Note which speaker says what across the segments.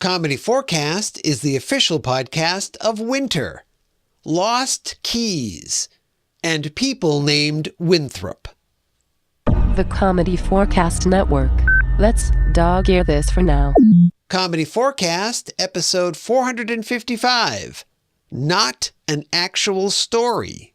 Speaker 1: Comedy4cast is the official podcast of Winter, Lost Keys, and people named Winthrop.
Speaker 2: The Comedy4cast Network. Let's dog-ear this for now.
Speaker 1: Comedy4cast, episode 455. Not an actual story.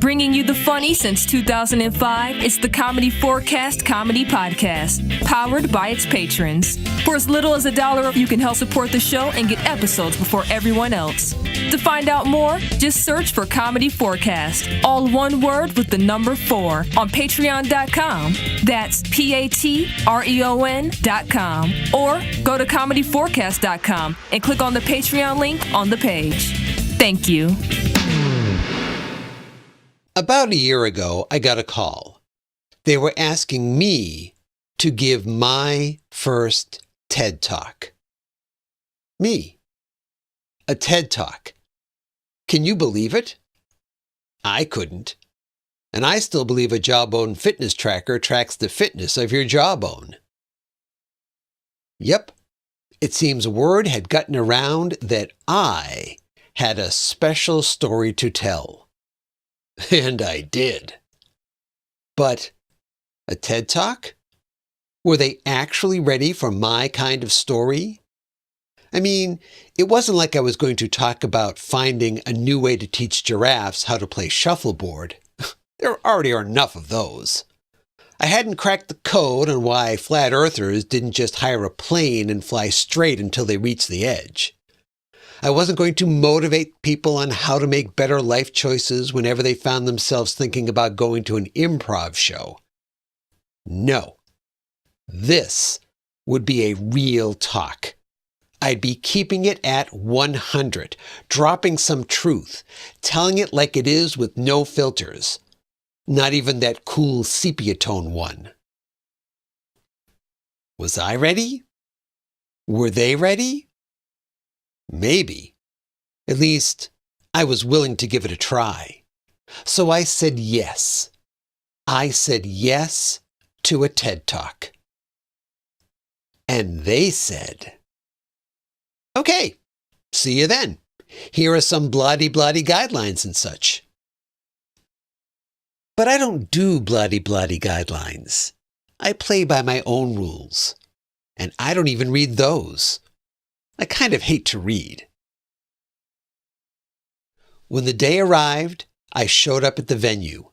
Speaker 3: Bringing you the funny since 2005, it's the comedy4cast Comedy Podcast, powered by its patrons. For as little as $1, you can help support the show and get episodes before everyone else. To find out more, just search for Comedy4cast, all one word with the number 4, on patreon.com. That's patreon.com. Or go to comedy4cast.com and click on the Patreon link on the page. Thank you.
Speaker 1: About a year ago, I got a call. They were asking me to give my first TED Talk. Me. A TED Talk. Can you believe it? I couldn't. And I still believe a Jawbone fitness tracker tracks the fitness of your jawbone. Yep. It seems word had gotten around that I had a special story to tell. And I did. But a TED Talk? Were they actually ready for my kind of story? I mean, it wasn't like I was going to talk about finding a new way to teach giraffes how to play shuffleboard. There already are enough of those. I hadn't cracked the code on why flat earthers didn't just hire a plane and fly straight until they reached the edge. I wasn't going to motivate people on how to make better life choices whenever they found themselves thinking about going to an improv show. No. This would be a real talk. I'd be keeping it at 100, dropping some truth, telling it like it is with no filters. Not even that cool sepia tone one. Was I ready? Were they ready? Maybe. At least, I was willing to give it a try. So I said yes. I said yes to a TED Talk. And they said, okay, see you then. Here are some bloody guidelines and such. But I don't do bloody guidelines. I play by my own rules. And I don't even read those. I kind of hate to read. When the day arrived, I showed up at the venue.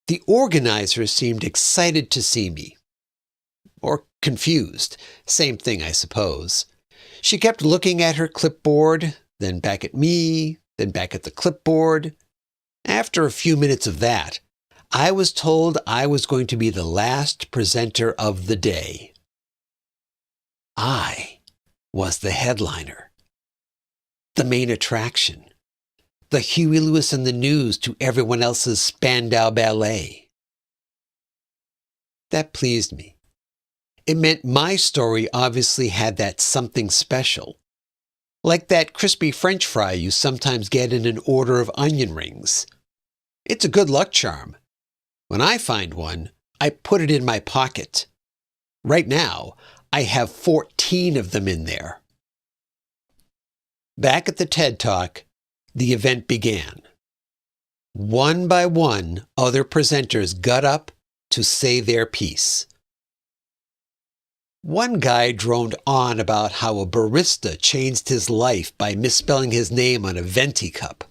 Speaker 1: The organizer seemed excited to see me. Or confused. Same thing, I suppose. She kept looking at her clipboard, then back at me, then back at the clipboard. After a few minutes of that, I was told I was going to be the last presenter of the day. I was the headliner, the main attraction, the Huey Lewis and the News to everyone else's Spandau Ballet. That pleased me. It meant my story obviously had that something special, like that crispy French fry you sometimes get in an order of onion rings. It's a good luck charm. When I find one, I put it in my pocket. Right now, I have 14 of them in there. Back at the TED Talk, the event began. One by one, other presenters got up to say their piece. One guy droned on about how a barista changed his life by misspelling his name on a venti cup.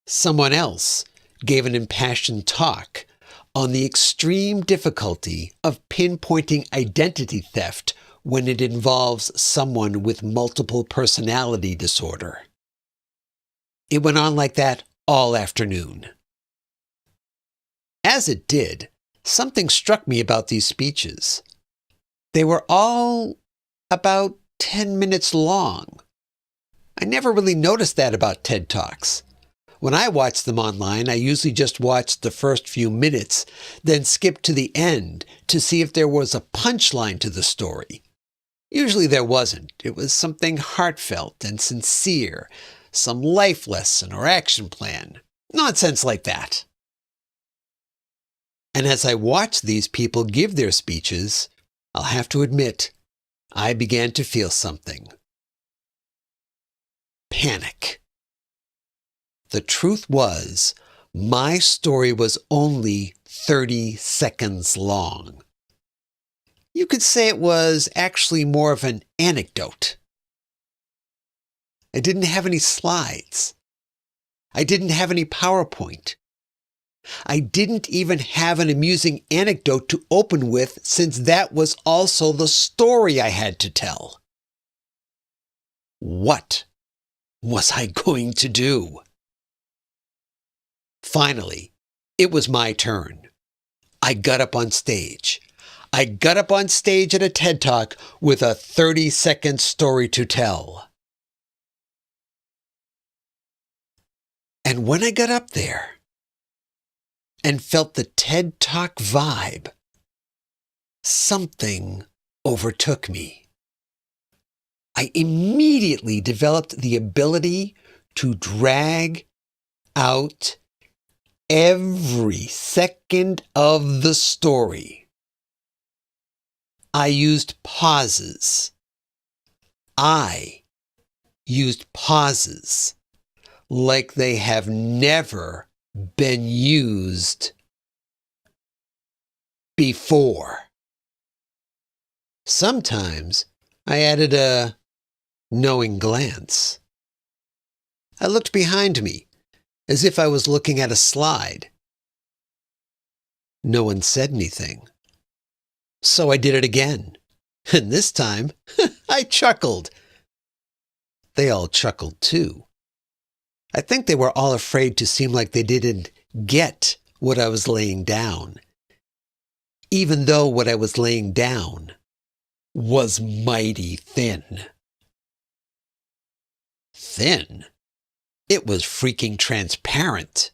Speaker 1: Someone else gave an impassioned talk on the extreme difficulty of pinpointing identity theft when it involves someone with multiple personality disorder. It went on like that all afternoon. As it did, something struck me about these speeches. They were all about 10 minutes long. I never really noticed that about TED Talks. When I watch them online, I usually just watch the first few minutes, then skip to the end to see if there was a punchline to the story. Usually there wasn't. It was something heartfelt and sincere, some life lesson or action plan. Nonsense like that. And as I watched these people give their speeches, I'll have to admit, I began to feel something. Panic. The truth was, my story was only 30 seconds long. You could say it was actually more of an anecdote. I didn't have any slides. I didn't have any PowerPoint. I didn't even have an amusing anecdote to open with, since that was also the story I had to tell. What was I going to do? Finally, it was my turn. I got up on stage. I got up on stage at a TED Talk with a 30-second story to tell. And when I got up there and felt the TED Talk vibe, something overtook me. I immediately developed the ability to drag out every second of the story. I used pauses. I used pauses like they have never been used before. Sometimes I added a knowing glance. I looked behind me as if I was looking at a slide. No one said anything. So I did it again. And this time, I chuckled. They all chuckled too. I think they were all afraid to seem like they didn't get what I was laying down, even though what I was laying down was mighty thin. Thin? It was freaking transparent.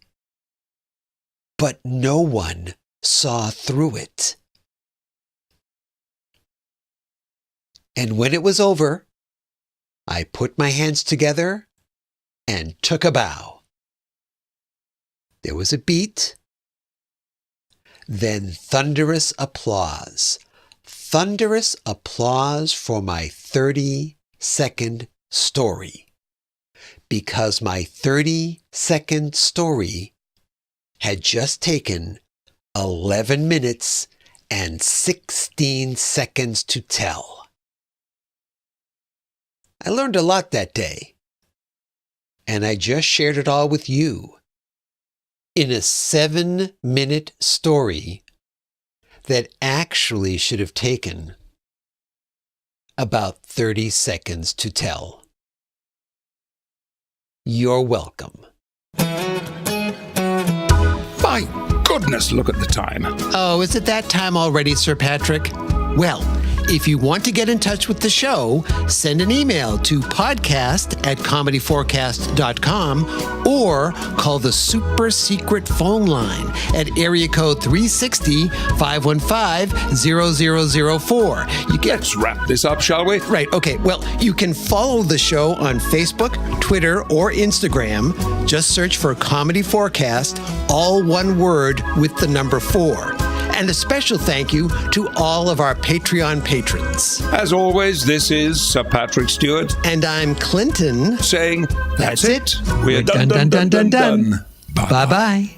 Speaker 1: But no one saw through it. And when it was over, I put my hands together and took a bow. There was a beat, then thunderous applause. Thunderous applause for my 30-second story. Because my 30-second story had just taken 11 minutes and 16 seconds to tell. I learned a lot that day, and I just shared it all with you in a 7-minute story that actually should have taken about 30 seconds to tell. You're welcome.
Speaker 4: My goodness, look at the time.
Speaker 1: Oh, is it that time already, Sir Patrick? Well, if you want to get in touch with the show, send an email to podcast@comedy4cast.com or call the super secret phone line at area code 360-515-0004.
Speaker 4: Let's wrap this up, shall we?
Speaker 1: Right, okay. Well, you can follow the show on Facebook, Twitter, or Instagram. Just search for Comedy4cast, all one word with the number 4. And a special thank you to all of our Patreon patrons.
Speaker 4: As always, this is Sir Patrick Stewart.
Speaker 1: And I'm Clinton.
Speaker 4: Saying, that's it.
Speaker 1: We're done.
Speaker 4: Bye-bye.
Speaker 1: Bye-bye.